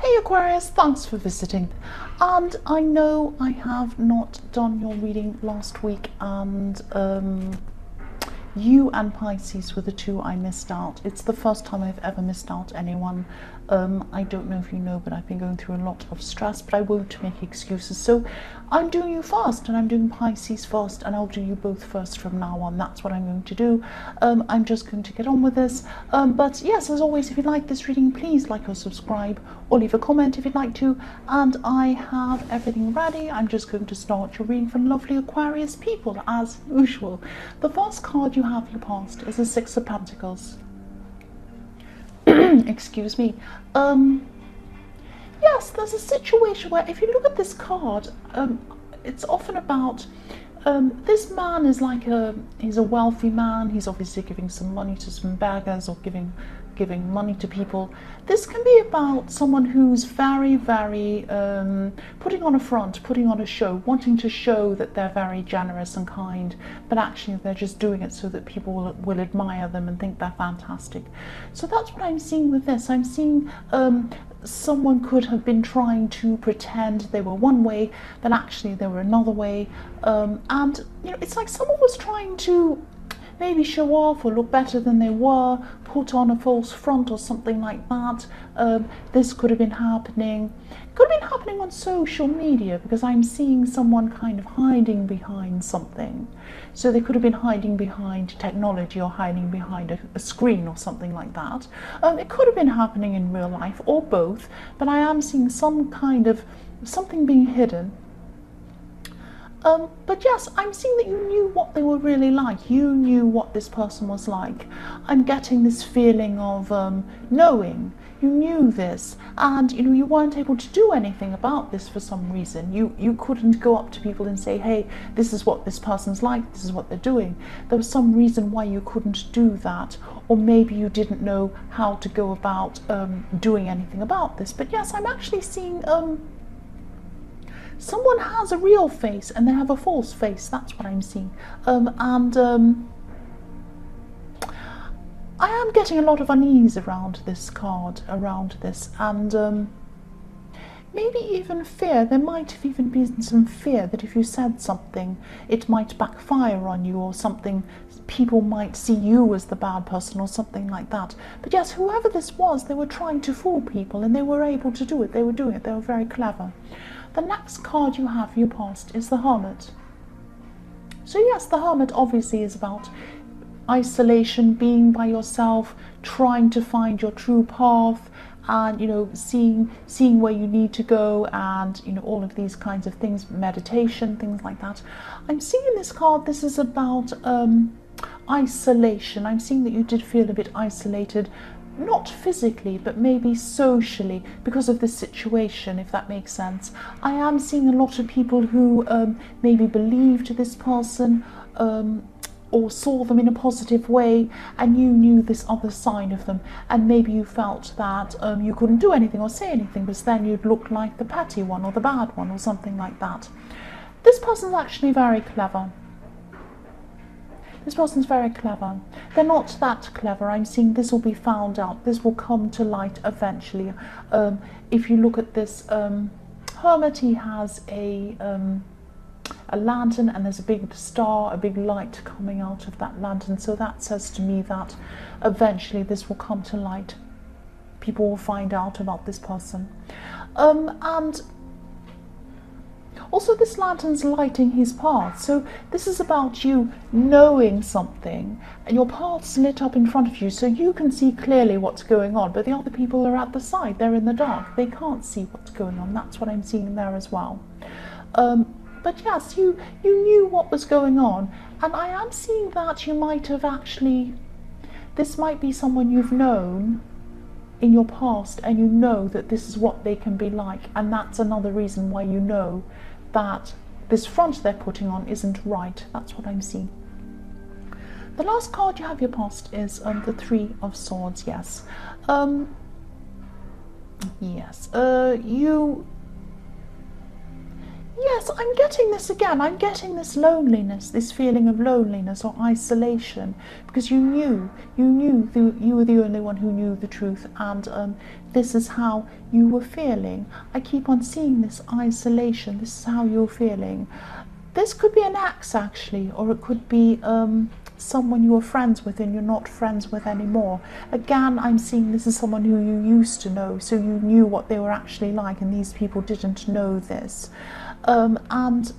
Hey Aquarius, thanks for visiting. And I know I have not done your reading last week, and you and Pisces were the two I missed out. It's the first time I've ever missed out anyone. I don't know if you know, but I've been going through a lot of stress, but I won't make excuses. So I'm doing you first, and I'm doing Pisces first, and I'll do you both first from now on. That's what I'm going to do. I'm just going to get on with this. But yes, as always, if you like this reading, please like or subscribe, or leave a comment if you'd like to. And I have everything ready. I'm just going to start your reading for lovely Aquarius people, as usual. The first card you have your past is the Six of Pentacles. Excuse me. Yes, there's a situation where if you look at this card, it's often about this man is like he's a wealthy man. He's obviously giving some money to some beggars, or giving money to people. This can be about someone who's very putting on a front, putting on a show, wanting to show that they're very generous and kind, but actually they're just doing it so that people will admire them and think they're fantastic. So that's what I'm seeing with this. I'm seeing someone could have been trying to pretend they were one way, but actually they were another way. And you know, it's like someone was trying to maybe show off or look better than they were, put on a false front or something like that. This could have been happening. Could have been happening on social media, because I'm seeing someone kind of hiding behind something. So they could have been hiding behind technology, or hiding behind a screen or something like that. It could have been happening in real life, or both, but I am seeing some kind of something being hidden. But yes, I'm seeing that you knew what they were really like. You knew what this person was like. I'm getting this feeling of knowing. You knew this, and you know, you weren't able to do anything about this for some reason. You couldn't go up to people and say, hey, this is what this person's like, this is what they're doing. There was some reason why you couldn't do that, or maybe you didn't know how to go about doing anything about this. But yes, I'm actually seeing someone has a real face and they have a false face. That's what I'm seeing. I am getting a lot of unease around this card, around this, and maybe even fear. There might have even been some fear that if you said something, it might backfire on you, or something. People might see you as the bad person, or something like that. But yes, whoever this was, they were trying to fool people, and they were able to do it. They were doing it. They were very clever. The next card you have for your past is the Hermit. So yes, the Hermit obviously is about isolation, being by yourself, trying to find your true path, and you know, seeing where you need to go, and you know, all of these kinds of things, meditation, things like that. I'm seeing in this card, this is about isolation. I'm seeing that you did feel a bit isolated, not physically, but maybe socially, because of this situation, if that makes sense. I am seeing a lot of people who maybe believed this person, or saw them in a positive way, and you knew this other side of them, and maybe you felt that you couldn't do anything or say anything, because then you'd look like the petty one or the bad one or something like that. This person's actually very clever. This person's very clever. They're not that clever. I'm seeing this will be found out. This will come to light eventually. If you look at this Hermit, he has a lantern, and there's a big star, a big light coming out of that lantern. So that says to me that eventually this will come to light. People will find out about this person. And also, this lantern's lighting his path. So this is about you knowing something, and your path's lit up in front of you, so you can see clearly what's going on, but the other people are at the side. They're in the dark. They can't see what's going on. That's what I'm seeing there as well. But yes, you knew what was going on, and I am seeing that you might have actually, this might be someone you've known in your past, and you know that this is what they can be like, and that's another reason why you know that this front they're putting on isn't right. That's what I'm seeing. The last card you have your past is the Three of Swords. Yes. Yes, I'm getting this again. I'm getting this loneliness, this feeling of loneliness or isolation, because you were the only one who knew the truth, and this is how you were feeling. I keep on seeing this isolation. This is how you're feeling. This could be an ex, actually, or it could be someone you were friends with and you're not friends with anymore. Again, I'm seeing this is someone who you used to know, so you knew what they were actually like, and these people didn't know this. And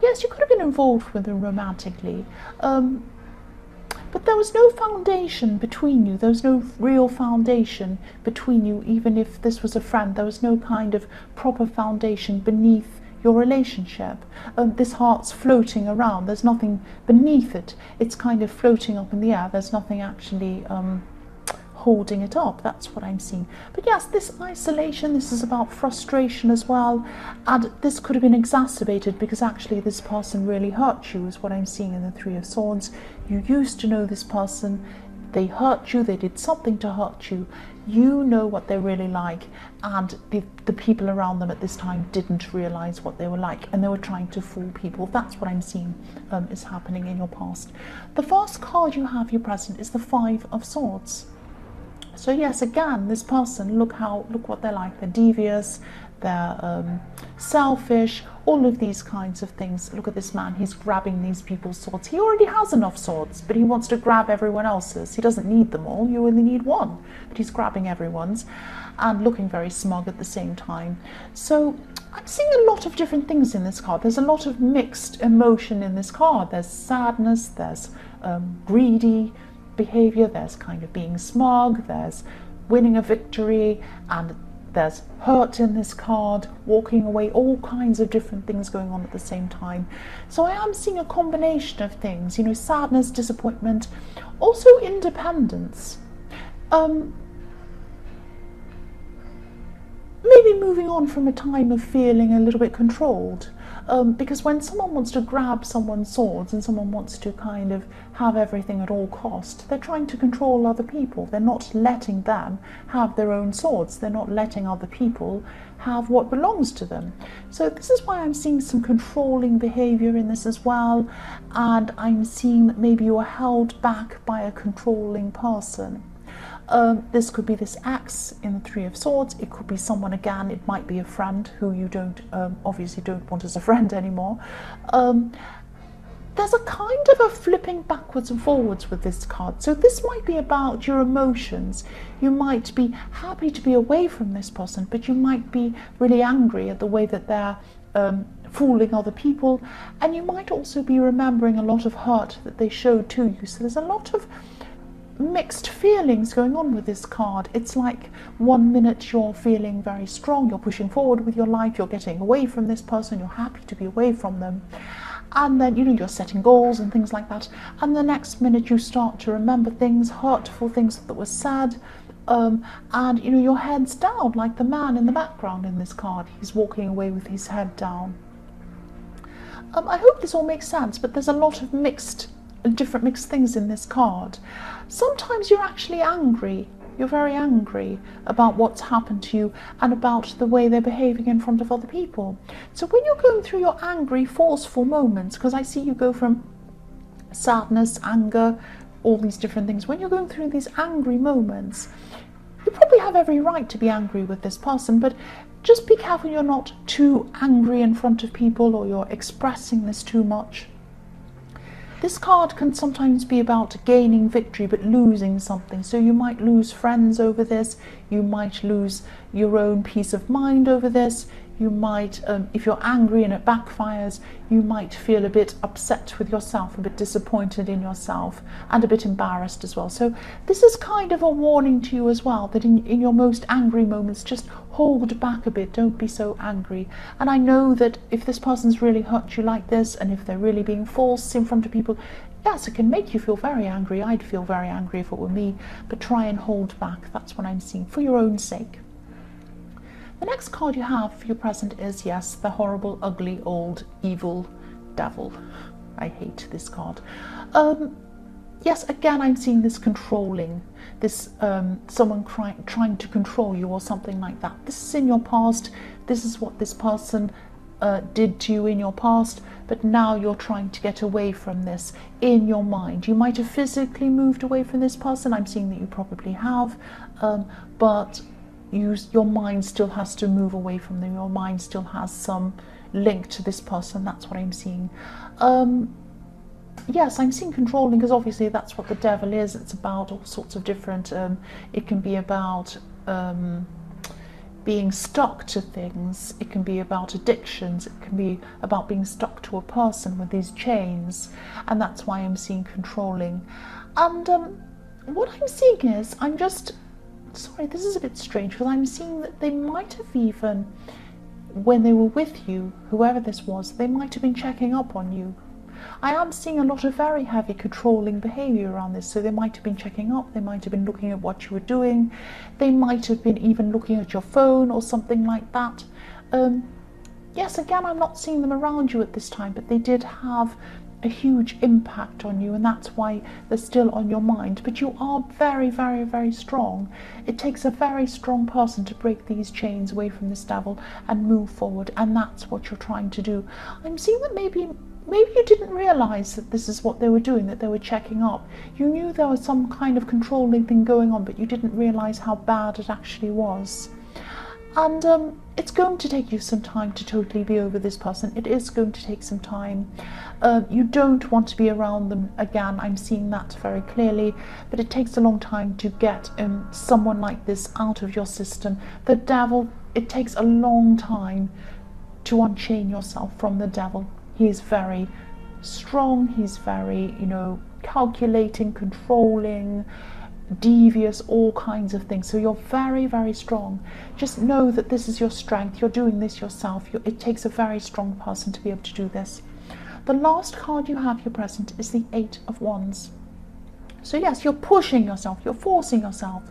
yes, you could have been involved with them romantically, but there was no foundation between you. There was no real foundation between you. Even if this was a friend, there was no kind of proper foundation beneath your relationship. This heart's floating around. There's nothing beneath it. It's kind of floating up in the air. There's nothing actually holding it up. That's what I'm seeing. But yes, this isolation, this is about frustration as well, and this could have been exacerbated because actually this person really hurt you, is what I'm seeing in the Three of Swords. You used to know this person, they hurt you, they did something to hurt you. You know what they're really like, and the people around them at this time didn't realize what they were like, and they were trying to fool people. That's what I'm seeing is happening in your past. The first card you have, your present, is the Five of Swords. So yes, again, this person, look what they're like. They're devious, they're selfish, all of these kinds of things. Look at this man, he's grabbing these people's swords. He already has enough swords, but he wants to grab everyone else's. He doesn't need them all, you only need one, but he's grabbing everyone's and looking very smug at the same time. So I'm seeing a lot of different things in this card. There's a lot of mixed emotion in this card. There's sadness, there's greedy behavior, there's kind of being smug, there's winning a victory, and there's hurt in this card, walking away, all kinds of different things going on at the same time. So I am seeing a combination of things, you know, sadness, disappointment, also independence. Maybe moving on from a time of feeling a little bit controlled. Because when someone wants to grab someone's swords and someone wants to kind of have everything at all cost, they're trying to control other people. They're not letting them have their own swords. They're not letting other people have what belongs to them. So this is why I'm seeing some controlling behavior in this as well. And I'm seeing that maybe you are held back by a controlling person. This could be this ex in the Three of Swords. It could be someone, again, it might be a friend who you don't obviously don't want as a friend anymore. There's a kind of a flipping backwards and forwards with this card. So this might be about your emotions. You might be happy to be away from this person, but you might be really angry at the way that they're fooling other people. And you might also be remembering a lot of hurt that they showed to you. So there's a lot of mixed feelings going on with this card. It's like one minute you're feeling very strong, you're pushing forward with your life, you're getting away from this person, you're happy to be away from them, and then, you know, you're setting goals and things like that, and the next minute you start to remember things, hurtful things that were said, and, you know, your head's down, like the man in the background in this card. He's walking away with his head down. I hope this all makes sense, but there's a lot of different mixed things in this card. Sometimes you're actually angry. You're very angry about what's happened to you and about the way they're behaving in front of other people. So when you're going through your angry, forceful moments, because I see you go from sadness, anger, all these different things, when you're going through these angry moments, you probably have every right to be angry with this person, but just be careful you're not too angry in front of people or you're expressing this too much. This card can sometimes be about gaining victory but losing something. So you might lose friends over this, you might lose your own peace of mind over this, you might, if you're angry and it backfires, you might feel a bit upset with yourself, a bit disappointed in yourself, and a bit embarrassed as well. So this is kind of a warning to you as well, that in your most angry moments, just hold back a bit, don't be so angry. And I know that if this person's really hurt you like this, and if they're really being false in front of people, yes, it can make you feel very angry. I'd feel very angry if it were me, but try and hold back. That's what I'm seeing, for your own sake. The next card you have for your present is, yes, the horrible, ugly, old, evil devil. I hate this card. Yes, again, I'm seeing this controlling, this someone trying to control you or something like that. This is in your past. This is what this person did to you in your past, but now you're trying to get away from this in your mind. You might have physically moved away from this person. I'm seeing that you probably have, but your mind still has to move away from them. Your mind still has some link to this person. That's what I'm seeing. Yes, I'm seeing controlling, because obviously that's what the devil is. It's about all sorts of different, it can be about being stuck to things, it can be about addictions, it can be about being stuck to a person with these chains, and that's why I'm seeing controlling. And what I'm seeing is, sorry, this is a bit strange, because I'm seeing that they might have even, when they were with you, whoever this was, they might have been checking up on you. I am seeing a lot of very heavy controlling behaviour around this, so they might have been checking up, they might have been looking at what you were doing, they might have been even looking at your phone or something like that. Yes, again, I'm not seeing them around you at this time, but they did have a huge impact on you, and that's why they're still on your mind. But you are very, very, very strong. It takes a very strong person to break these chains away from this devil and move forward, and that's what you're trying to do. I'm seeing that maybe you didn't realise that this is what they were doing, that they were checking up. You knew there was some kind of controlling thing going on, but you didn't realise how bad it actually was. And it's going to take you some time to totally be over this person. It is going to take some time. You don't want to be around them again. I'm seeing that very clearly. But it takes a long time to get someone like this out of your system. The devil, it takes a long time to unchain yourself from the devil. He's very strong. He's very, calculating, controlling, devious, all kinds of things. So you're very, very strong. Just know that this is your strength. You're doing this yourself. It takes a very strong person to be able to do this. The last card you have here present is the 8 of Wands. So yes, you're pushing yourself, you're forcing yourself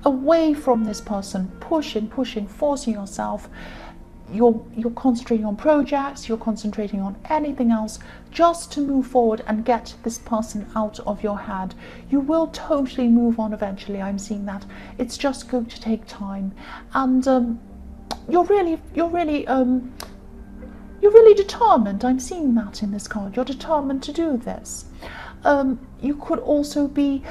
away from this person, pushing, forcing yourself. You're concentrating on projects, you're concentrating on anything else just to move forward and get this person out of your head. You will totally move on eventually. I'm seeing that. It's just going to take time, and you're really determined. I'm seeing that in this card. You're determined to do this. You could also be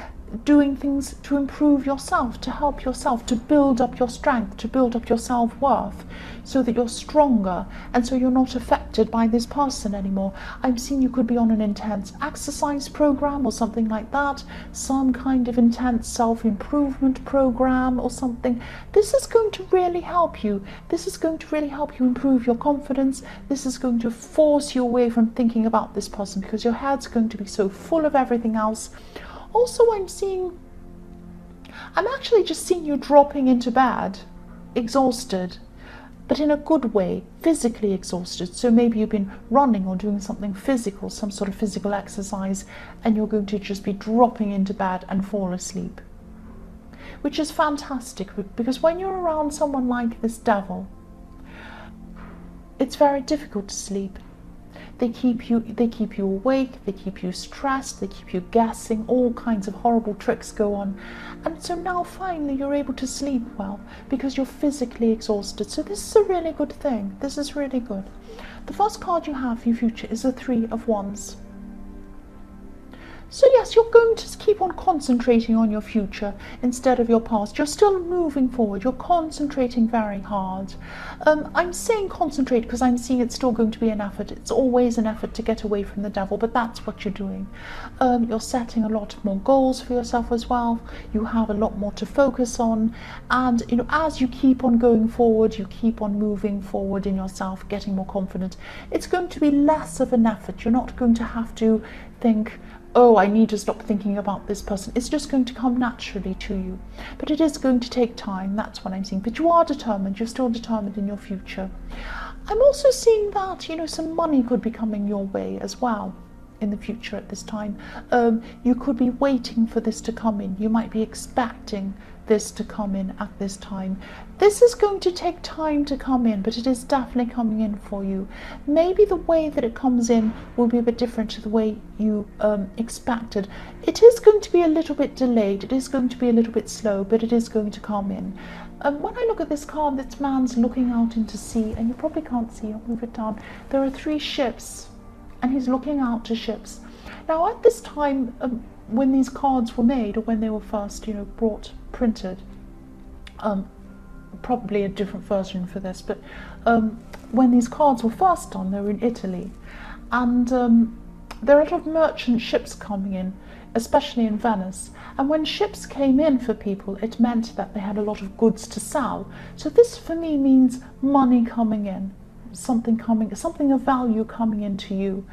doing things to improve yourself, to help yourself, to build up your strength, to build up your self-worth, so that you're stronger and so you're not affected by this person anymore. I'm seeing you could be on an intense exercise program or something like that, some kind of intense self-improvement program or something. This is going to really help you. This is going to really help you improve your confidence. This is going to force you away from thinking about this person, because your head's going to be so full of everything else. Also, I'm actually just seeing you dropping into bed, exhausted, but in a good way, physically exhausted. So maybe you've been running or doing something physical, some sort of physical exercise, and you're going to just be dropping into bed and fall asleep. Which is fantastic, because when you're around someone like this devil, it's very difficult to sleep. They keep you awake, they keep you stressed, they keep you guessing, all kinds of horrible tricks go on. And so now finally you're able to sleep well because you're physically exhausted. So this is a really good thing. This is really good. The first card you have for your future is the 3 of Wands. So yes, you're going to keep on concentrating on your future instead of your past. You're still moving forward. You're concentrating very hard. I'm saying concentrate because I'm seeing it's still going to be an effort. It's always an effort to get away from the devil, but that's what you're doing. You're setting a lot more goals for yourself as well. You have a lot more to focus on. And as you keep on going forward, you keep on moving forward in yourself, getting more confident. It's going to be less of an effort. You're not going to have to think, oh, I need to stop thinking about this person. It's just going to come naturally to you. But it is going to take time. That's what I'm seeing. But you are determined. You're still determined in your future. I'm also seeing that, some money could be coming your way as well in the future at this time. You could be waiting for this to come in. You might be expecting this to come in at this time. This is going to take time to come in, but it is definitely coming in for you. Maybe the way that it comes in will be a bit different to the way you expected. It is going to be a little bit delayed. It is going to be a little bit slow, but it is going to come in. When I look at this card, this man's looking out into sea, and you probably can't see, I'll move it down. There are 3 ships, and he's looking out to ships. Now at this time, when these cards were made, or when they were first, printed, probably a different version for this, but when these cards were first done, they were in Italy, and there are a lot of merchant ships coming in, especially in Venice, and when ships came in for people, it meant that they had a lot of goods to sell. So this for me means money coming in, something of value coming into you,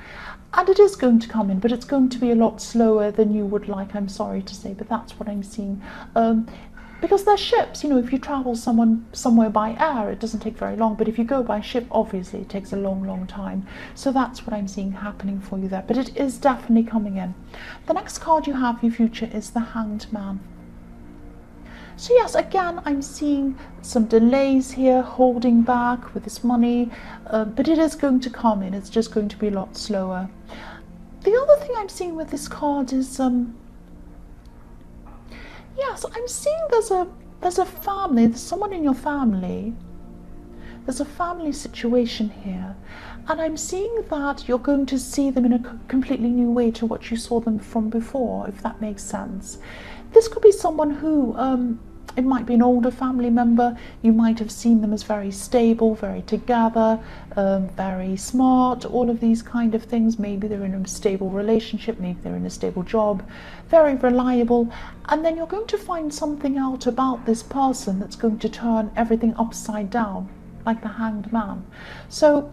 and it is going to come in, but it's going to be a lot slower than you would like, I'm sorry to say, but that's what I'm seeing. Because they're ships, if you travel somewhere by air, it doesn't take very long, but if you go by ship, obviously it takes a long time. So that's what I'm seeing happening for you there, but it is definitely coming in. The next card you have for your future is the Hanged Man. So yes, again, I'm seeing some delays here, holding back with this money, but it is going to come in, it's just going to be a lot slower. The other thing I'm seeing with this card is, yes, I'm seeing there's a family, there's someone in your family, there's a family situation here, and I'm seeing that you're going to see them in a completely new way to what you saw them from before, if that makes sense. This could be someone who, it might be an older family member, you might have seen them as very stable, very together, very smart, all of these kind of things. Maybe they're in a stable relationship, maybe they're in a stable job, very reliable, and then you're going to find something out about this person that's going to turn everything upside down, like the Hanged Man. So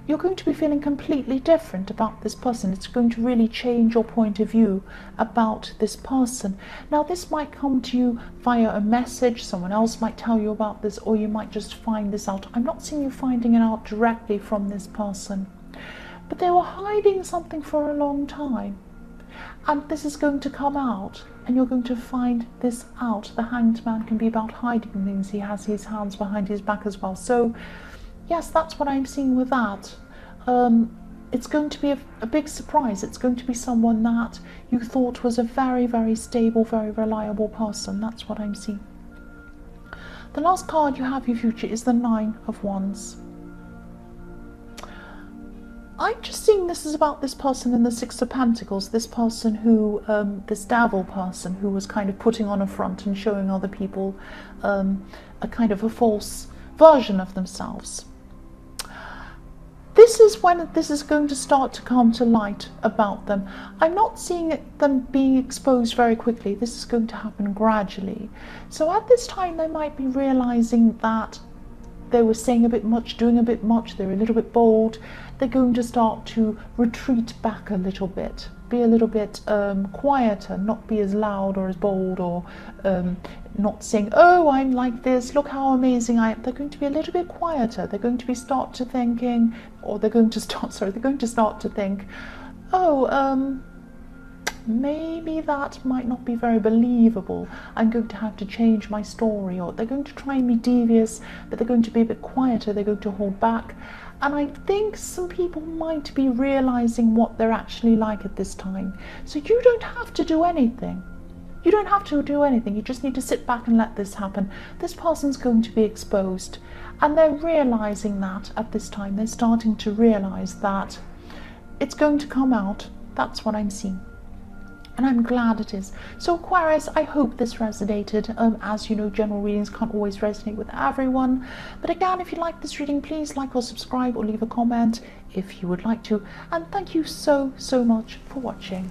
you're going to be feeling completely different about this person. It's going to really change your point of view about this person. Now, this might come to you via a message, someone else might tell you about this, or you might just find this out. I'm not seeing you finding it out directly from this person, but they were hiding something for a long time, and this is going to come out, and you're going to find this out. The Hanged Man can be about hiding things. He has his hands behind his back as well. So yes, that's what I'm seeing with that. It's going to be a big surprise. It's going to be someone that you thought was a very stable, very reliable person. That's what I'm seeing. The last card you have for your future is the 9 of Wands. I'm just seeing this is about this person in the 6 of Pentacles, this person who, this devil person who was kind of putting on a front and showing other people a kind of a false version of themselves. This is when this is going to start to come to light about them. I'm not seeing them being exposed very quickly. This is going to happen gradually. So at this time, they might be realizing that they were saying a bit much, doing a bit much, they're a little bit bold. They're going to start to retreat back a little bit, be a little bit quieter, not be as loud or as bold, or not saying, oh, I'm like this, look how amazing I am. They're going to be a little bit quieter. They're going to be start to think, oh, maybe that might not be very believable. I'm going to have to change my story, or they're going to try and be devious, but they're going to be a bit quieter. They're going to hold back. And I think some people might be realizing what they're actually like at this time. So you don't have to do anything. You don't have to do anything. You just need to sit back and let this happen. This person's going to be exposed. And they're realizing that at this time. They're starting to realize that it's going to come out. That's what I'm seeing. And I'm glad it is. So Aquarius, I hope this resonated. As you know, general readings can't always resonate with everyone. But again, if you like this reading, please like or subscribe or leave a comment if you would like to. And thank you so much for watching.